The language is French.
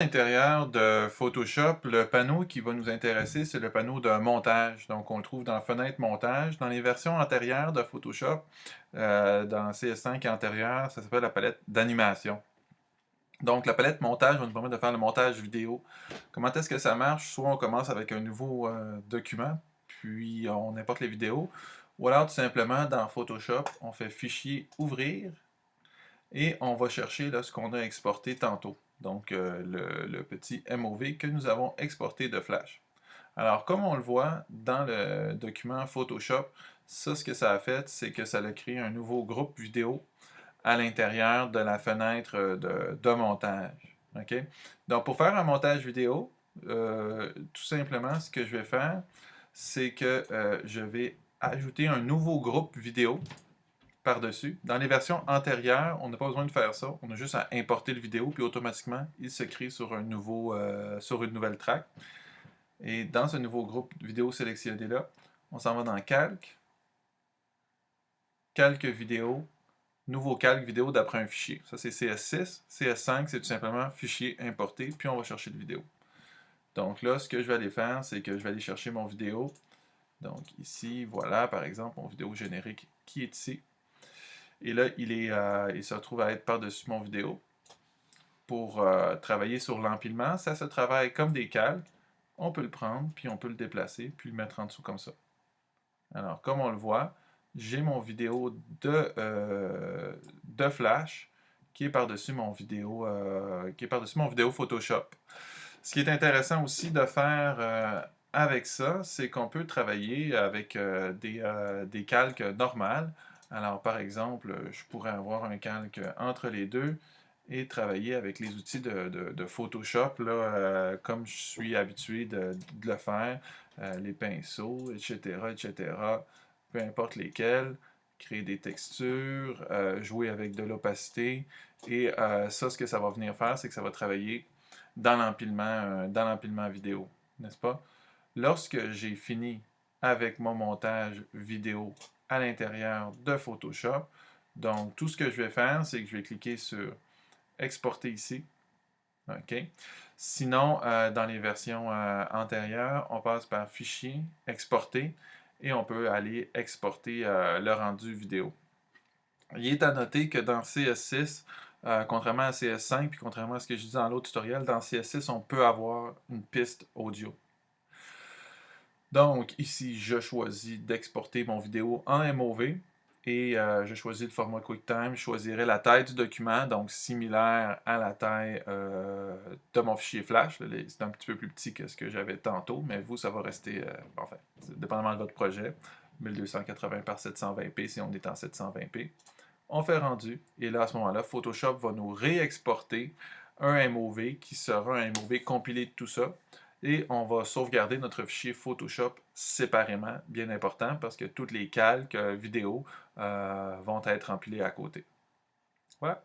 L'intérieur de Photoshop, le panneau qui va nous intéresser, c'est le panneau de montage. Donc, on le trouve dans Fenêtre montage. Dans les versions antérieures de Photoshop, dans CS5 antérieure, ça s'appelle la palette d'animation. Donc, la palette montage va nous permettre de faire le montage vidéo. Comment est-ce que ça marche? Soit on commence avec un nouveau document, puis on importe les vidéos, ou alors tout simplement dans Photoshop, on fait Fichier, Ouvrir, et on va chercher là, ce qu'on a exporté tantôt. Donc, le petit MOV que nous avons exporté de Flash. Alors, comme on le voit dans le document Photoshop, ça, ce que ça a fait, c'est que ça a créé un nouveau groupe vidéo à l'intérieur de la fenêtre de montage. OK? Donc, pour faire un montage vidéo, tout simplement, ce que je vais faire, c'est que je vais ajouter un nouveau groupe vidéo par-dessus. Dans les versions antérieures, on n'a pas besoin de faire ça. On a juste à importer le vidéo, puis automatiquement, il se crée sur sur une nouvelle track. Et dans ce nouveau groupe vidéo sélectionné-là, on s'en va dans Calque, Calque vidéo, nouveau calque vidéo d'après un fichier. Ça, c'est CS6. CS5, c'est tout simplement fichier importé, puis on va chercher le vidéo. Donc là, ce que je vais aller faire, c'est que je vais aller chercher mon vidéo. Donc ici, voilà, par exemple, mon vidéo générique qui est ici. Et là, il se retrouve à être par-dessus mon vidéo. Pour travailler sur l'empilement, ça se travaille comme des calques. On peut le prendre, puis on peut le déplacer, puis le mettre en dessous comme ça. Alors, comme on le voit, j'ai mon vidéo de Flash qui est par-dessus mon vidéo Photoshop. Ce qui est intéressant aussi de faire avec ça, c'est qu'on peut travailler avec des calques normales. Alors, par exemple, je pourrais avoir un calque entre les deux et travailler avec les outils de Photoshop, là, comme je suis habitué de le faire, les pinceaux, etc., etc., peu importe lesquels, créer des textures, jouer avec de l'opacité. Et ça, ce que ça va venir faire, c'est que ça va travailler dans l'empilement vidéo, n'est-ce pas? Lorsque j'ai fini avec mon montage vidéo à l'intérieur de Photoshop, donc tout ce que je vais faire, c'est que je vais cliquer sur Exporter ici. OK. Sinon, dans les versions antérieures, on passe par Fichier, Exporter, et on peut aller exporter le rendu vidéo. Il est à noter que dans CS6, contrairement à CS5, puis contrairement à ce que je disais dans l'autre tutoriel, dans CS6, on peut avoir une piste audio. Donc, ici, je choisis d'exporter mon vidéo en MOV et je choisis le format QuickTime. Je choisirai la taille du document, donc similaire à la taille de mon fichier Flash. C'est un petit peu plus petit que ce que j'avais tantôt, mais vous, ça va rester, enfin, dépendamment de votre projet, 1280 par 720p si on est en 720p. On fait rendu, et là, à ce moment-là, Photoshop va nous réexporter un MOV qui sera un MOV compilé de tout ça. Et on va sauvegarder notre fichier Photoshop séparément, bien important, parce que toutes les calques vidéo vont être empilés à côté. Voilà.